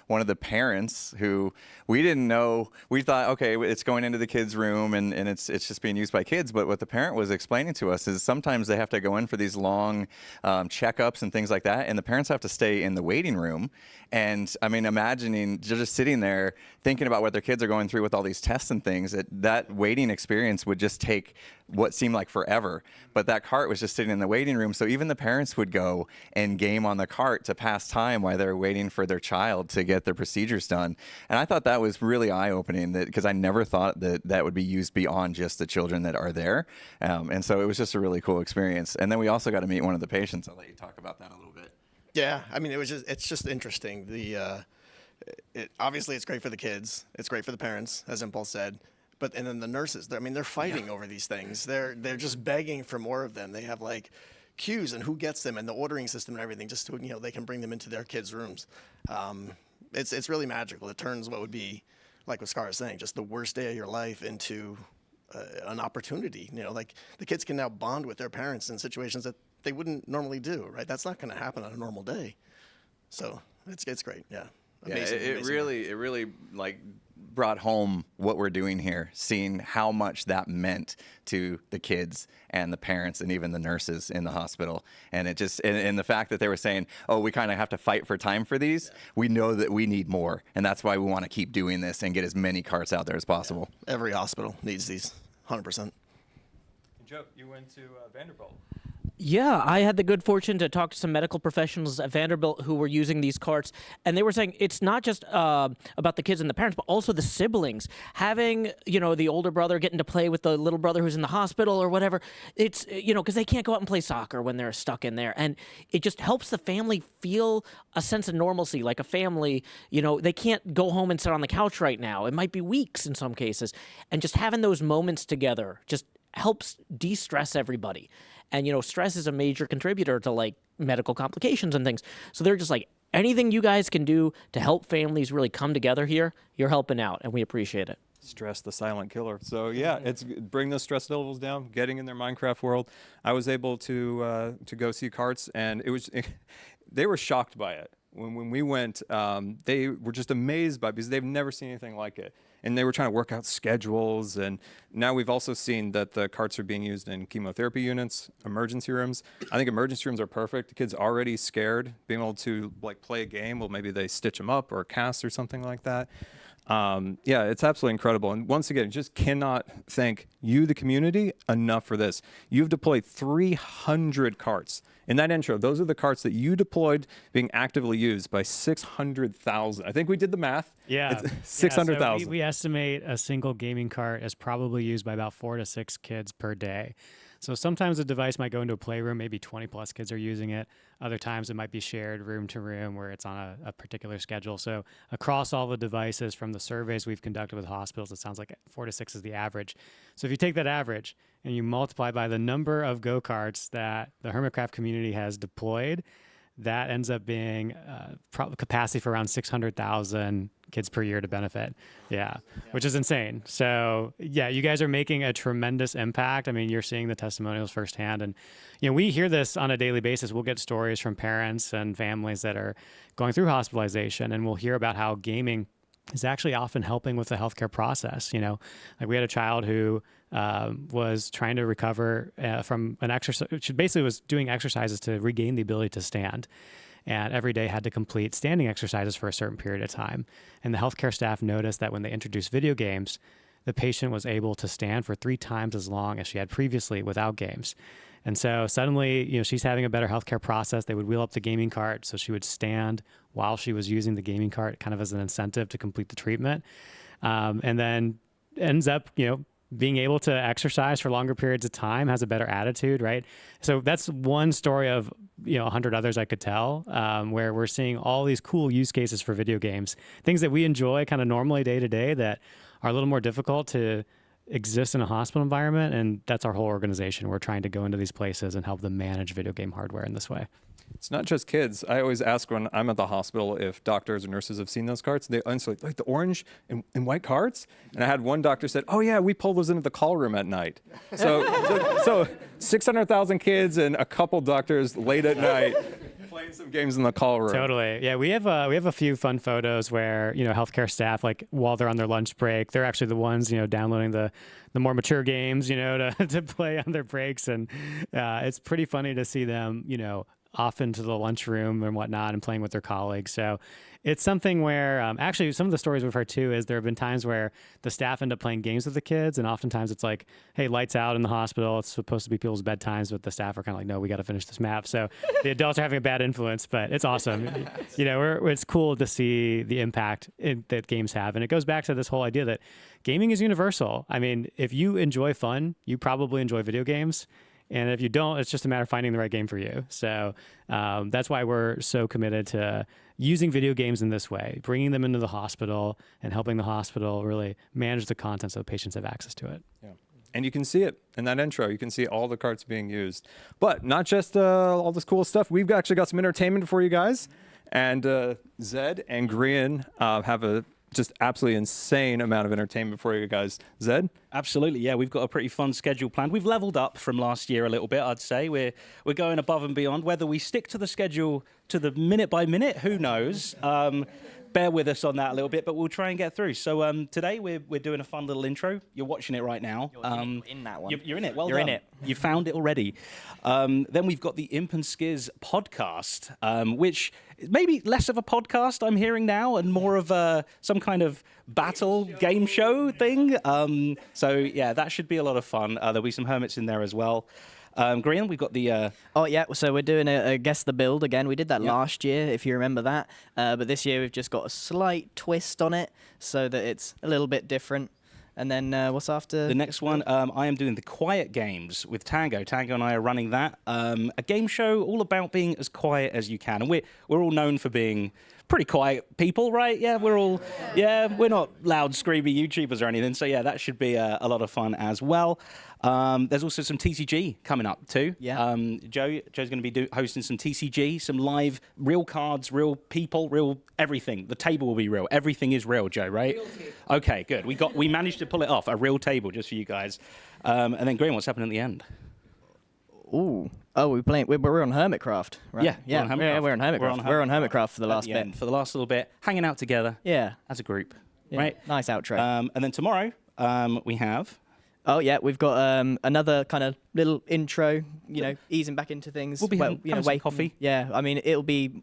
one of the parents who we didn't know. We thought, okay, it's going into the kids' room and it's just being used by kids. But what the parent was explaining to us is sometimes they have to go in for these long checkups and things like that, and the parents have to stay in the waiting room. And I mean, imagining just sitting there thinking about what their kids are going through with all these tests and things, that waiting experience would just take what seemed like forever. But that cart was just sitting in the waiting room, so even the parents would go and game on the cart to pass time while they're waiting for their child to get their procedures done. And I thought that was really eye-opening, because I never thought that would be used beyond just the children that are there. And so it was just a really cool experience. And then we also got to meet one of the patients. I'll let you talk about that a little bit. Yeah, I mean, it's just interesting. Obviously it's great for the kids. It's great for the parents, as Impulse said. And then the nurses, they're fighting over these things. They're just begging for more of them. They have like queues and who gets them and the ordering system and everything, just so they can bring them into their kids' rooms. It's really magical. It turns what would be, like what Scar was saying, just the worst day of your life into an opportunity. Like the kids can now bond with their parents in situations that they wouldn't normally do, right? That's not going to happen on a normal day. So it's great. Yeah. Amazing, it really like brought home what we're doing here, seeing how much that meant to the kids and the parents and even the nurses in the hospital. And it just, and the fact that they were saying, oh, we kind of have to fight for time for these. Yeah. We know that we need more. And that's why we want to keep doing this and get as many carts out there as possible. Yeah. Every hospital needs these, 100%. Joe, you went to Vanderbilt. Yeah, I had the good fortune to talk to some medical professionals at Vanderbilt who were using these carts, and they were saying it's not just about the kids and the parents, but also the siblings. Having, the older brother getting to play with the little brother who's in the hospital or whatever, it's, because they can't go out and play soccer when they're stuck in there, and it just helps the family feel a sense of normalcy, like a family. They can't go home and sit on the couch right now. It might be weeks in some cases, and just having those moments together just helps de-stress everybody. And, stress is a major contributor to, like, medical complications and things. So they're just like, anything you guys can do to help families really come together here, you're helping out, and we appreciate it. Stress, the silent killer. So, yeah, it's bring those stress levels down, getting in their Minecraft world. I was able to go see carts, and they were shocked by it. When we went, they were just amazed by it because they've never seen anything like it. And they were trying to work out schedules. And now we've also seen that the carts are being used in chemotherapy units, emergency rooms. I think emergency rooms are perfect. The kid's already scared, being able to play a game. Well, maybe they stitch them up or cast or something like that. Yeah, it's absolutely incredible. And once again, just cannot thank you, the community, enough for this. You've deployed 300 carts. In that intro, those are the carts that you deployed being actively used by 600,000. I think we did the math. Yeah. It's 600,000. So we estimate a single gaming cart is probably used by about 4 to 6 kids per day. So sometimes a device might go into a playroom, maybe 20 plus kids are using it. Other times it might be shared room to room where it's on a particular schedule. So across all the devices from the surveys we've conducted with hospitals, it sounds like 4 to 6 is the average. So if you take that average and you multiply by the number of go-karts that the Hermitcraft community has deployed, that ends up being capacity for around 600,000 kids per year to benefit. Yeah, which is insane. So yeah, you guys are making a tremendous impact. I mean, you're seeing the testimonials firsthand. And, we hear this on a daily basis. We'll get stories from parents and families that are going through hospitalization, and we'll hear about how gaming is actually often helping with the healthcare process. Like we had a child who was trying to recover from an exercise. She basically was doing exercises to regain the ability to stand, and every day had to complete standing exercises for a certain period of time. And the healthcare staff noticed that when they introduced video games, the patient was able to stand for 3 times as long as she had previously without games. And so suddenly, she's having a better healthcare process. They would wheel up the gaming cart, so she would stand while she was using the gaming cart, kind of as an incentive to complete the treatment. And then ends up, being able to exercise for longer periods of time, has a better attitude, right? So that's one story of 100 others I could tell, where we're seeing all these cool use cases for video games, things that we enjoy kind of normally day to day that are a little more difficult to exist in a hospital environment. And that's our whole organization. We're trying to go into these places and help them manage video game hardware in this way. It's not just kids. I always ask when I'm at the hospital if doctors or nurses have seen those carts. They answer like the orange and white carts. And I had one doctor said, "Oh yeah, we pull those into the call room at night." So 600,000 kids and a couple doctors late at night playing some games in the call room. Totally. Yeah, we have a few fun photos where, healthcare staff, like while they're on their lunch break, they're actually the ones, downloading the more mature games, to play on their breaks. And it's pretty funny to see them, off into the lunchroom and whatnot and playing with their colleagues. So it's something where actually some of the stories we've heard too is there have been times where the staff end up playing games with the kids, and oftentimes it's like, hey, lights out in the hospital. It's supposed to be people's bedtimes, but the staff are kind of like, no, we got to finish this map. So the adults are having a bad influence, but it's awesome. It's cool to see the impact that games have. And it goes back to this whole idea that gaming is universal. I mean, if you enjoy fun, you probably enjoy video games. And if you don't, it's just a matter of finding the right game for you. So that's why we're so committed to using video games in this way, bringing them into the hospital and helping the hospital really manage the content so patients have access to it. Yeah. And you can see it in that intro. You can see all the carts being used. But not just all this cool stuff. We've actually got some entertainment for you guys. And Zed and Grian have a just absolutely insane amount of entertainment for you guys. Zed? Absolutely, yeah. We've got a pretty fun schedule planned. We've leveled up from last year a little bit, I'd say. We're going above and beyond. Whether we stick to the schedule to the minute by minute, who knows? Bear with us on that a little bit, but we'll try and get through. So today we're doing a fun little intro. You're watching it right now. You're in that one. You're in it. Well You're done. in it. You found it already. Then we've got the Imp and Skiz podcast, which is maybe less of a podcast I'm hearing now and more of some kind of battle game show thing. So yeah, that should be a lot of fun. There'll be some hermits in there as well. Grian, we've got the... Oh, yeah, so we're doing a Guess the Build again. We did that last year, if you remember that. But this year we've just got a slight twist on it so that it's a little bit different. And then what's after? The next one, I am doing the Quiet Games with Tango. Tango and I are running that. A game show all about being as quiet as you can. And we're all known for being pretty quiet people, right? Yeah, we're not loud, screamy YouTubers or anything. So yeah, that should be a lot of fun as well. There's also some TCG coming up too. Yeah. Joe's going to be hosting some TCG, some live, real cards, real people, real everything. The table will be real. Everything is real, Joe, right? Real table. Okay, good. We managed to pull it off. A real table just for you guys. And then Graham, what's happening at the end? Ooh. Oh, we're on Hermitcraft, right? Yeah, We're on Hermitcraft. We're on Hermitcraft for the last bit. For the last little bit, hanging out together. Yeah. As a group, Yeah. right? Nice outro. And then tomorrow, we have... Oh yeah, we've got another kind of little intro, easing back into things. We'll be having some coffee. Yeah, I mean it'll be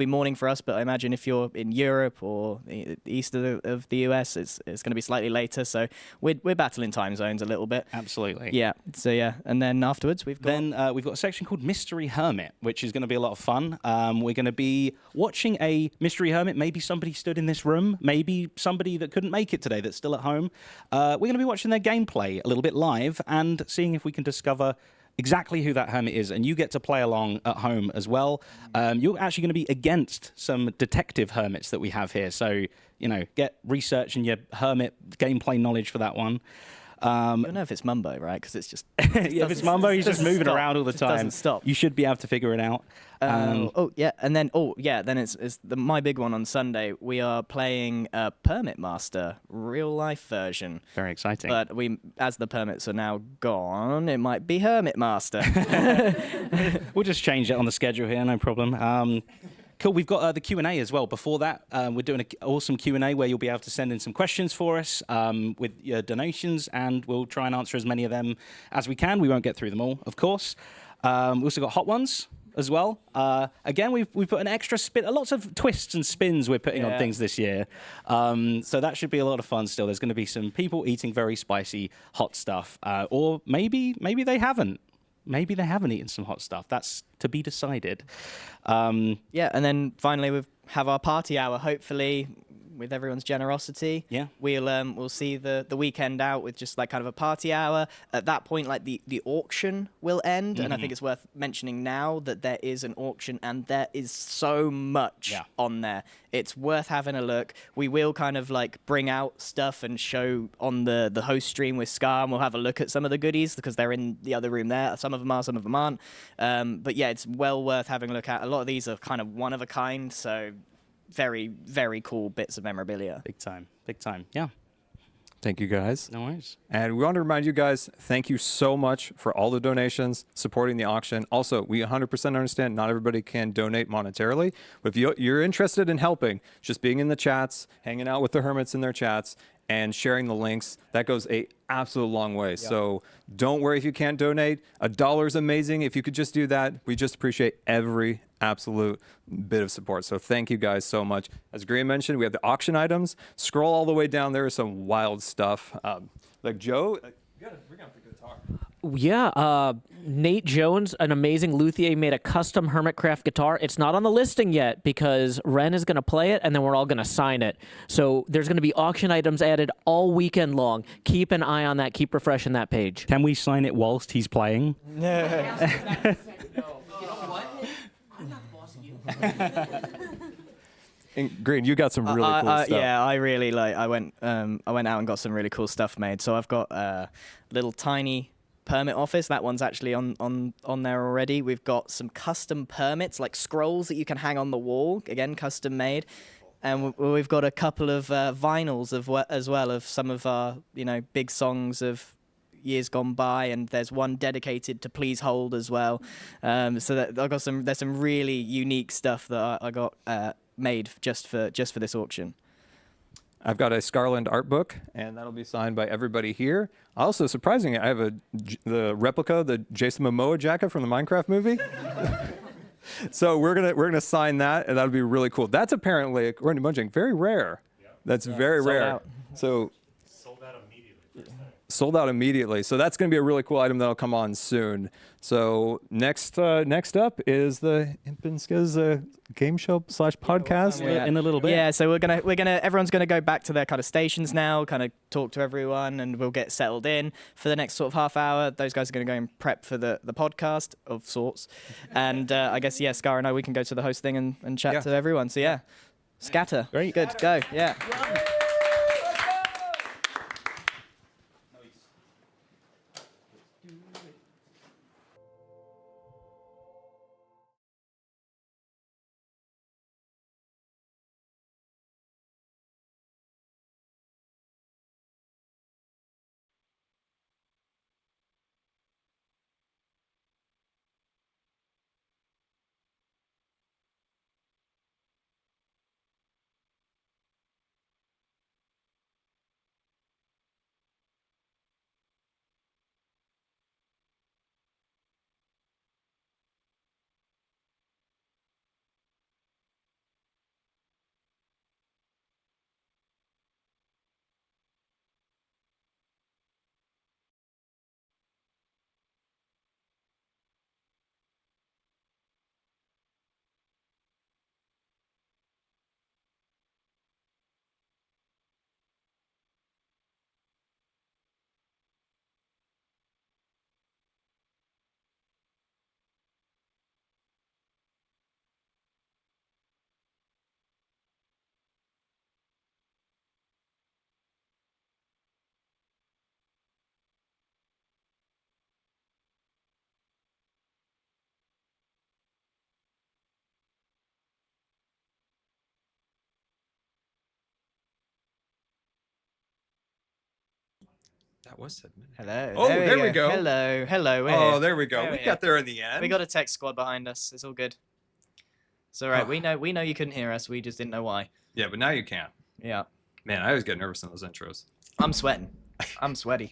morning for us, but I imagine if you're in Europe or the east of the US, it's going to be slightly later. So we're battling time zones a little bit. Absolutely. Yeah. So yeah, and then afterwards we've got we've got a section called Mystery Hermit, which is going to be a lot of fun. We're going to be watching a Mystery Hermit. Maybe somebody stood in this room. Maybe somebody that couldn't make it today that's still at home. We're going to be watching their gameplay a little bit live and seeing if we can discover exactly who that hermit is, and you get to play along at home as well. You're actually going to be against some detective hermits that we have here, so get research and your hermit gameplay knowledge for that one. I don't know if it's Mumbo, right? Because it's just if it's Mumbo, he's just moving around all the time. Doesn't stop. You should be able to figure it out. Then it's my big one on Sunday. We are playing Permit Master real life version. Very exciting. But as the permits are now gone, it might be Hermit Master. We'll just change it on the schedule here, no problem. Cool. We've got the Q&A as well. Before that, we're doing an awesome Q&A where you'll be able to send in some questions for us with your donations, and we'll try and answer as many of them as we can. We won't get through them all, of course. We also got Hot Ones as well. Again, we've put an extra spin, lots of twists and spins we're putting on things this year. So that should be a lot of fun still. There's going to be some people eating very spicy hot stuff, or maybe they haven't. Maybe they haven't eaten some hot stuff. That's to be decided. And then finally we have our party hour, hopefully with everyone's generosity. Yeah. We'll see the weekend out with just like kind of a party hour. At that point, like the auction will end. And I think it's worth mentioning now that there is an auction and there is so much on there. It's worth having a look. We will kind of like bring out stuff and show on the host stream with Scar, and we'll have a look at some of the goodies because they're in the other room there. Some of them are, some of them aren't. But yeah, it's well worth having a look at. A lot of these are kind of one of a kind, so very, very cool bits of memorabilia. Big time. Yeah. Thank you, guys. No worries. And we want to remind you guys, thank you so much for all the donations, supporting the auction. Also, we 100% understand not everybody can donate monetarily, but if you're interested in helping, just being in the chats, hanging out with the hermits in their chats, and sharing the links, that goes a absolute long way. So don't worry if you can't donate. $1 is amazing. If you could just do that, we just appreciate every absolute bit of support. So thank you guys so much. As Graham mentioned, we have the auction items. Scroll all the way down. There is some wild stuff. Like Joe, we're gonna have the guitar. Yeah, Nate Jones, an amazing luthier, made a custom Hermitcraft guitar. It's not on the listing yet because Ren is going to play it, and then we're all going to sign it. So there's going to be auction items added all weekend long. Keep an eye on that. Keep refreshing that page. Can we sign it whilst he's playing? And Green, you got some really cool stuff. Yeah, I really like. I went out and got some really cool stuff made. So I've got a little tiny permit office. That one's actually on there already. We've got some custom permits, like scrolls that you can hang on the wall. Again, custom made. And we've got a couple of vinyls as well of some of our big songs of years gone by, and there's one dedicated to Please Hold as well. So that I got there's some really unique stuff that I got made just for this auction. I've got a Scarland art book, and that'll be signed by everybody here. Also, surprisingly, I have the replica, the Jason Momoa jacket from the Minecraft movie. So we're gonna sign that, and that'll be really cool. That's apparently, according to Mojang, very rare. That's very sold rare. out. So sold out immediately. So that's going to be a really cool item that'll come on soon. So next up is the Impinska's game show / podcast. In a little bit. Yeah, so everyone's gonna go back to their kind of stations now, kind of talk to everyone, and we'll get settled in for the next sort of half hour. Those guys are gonna go and prep for the podcast of sorts, and I guess Scar and I, we can go to the host thing and chat to everyone. So yeah, scatter. Great. Good. Go. Yeah. That was 7 minutes. Hello. Oh, there we go. Hello. We're Oh, here. there we go. There We we got are. there in the end. We got a tech squad behind us. It's all good. It's all right. We know you couldn't hear us. We just didn't know why. Yeah, but now you can. Yeah. Man, I always get nervous in those intros. I'm sweating. I'm sweaty.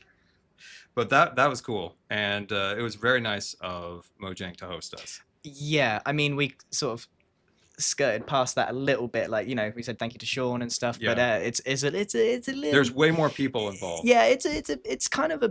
But that was cool, and it was very nice of Mojang to host us. Yeah, I mean, we sort of skirted past that a little bit. Like, we said thank you to Sean and stuff. But Yeah. it's a little. There's way more people involved. Yeah, it's kind of a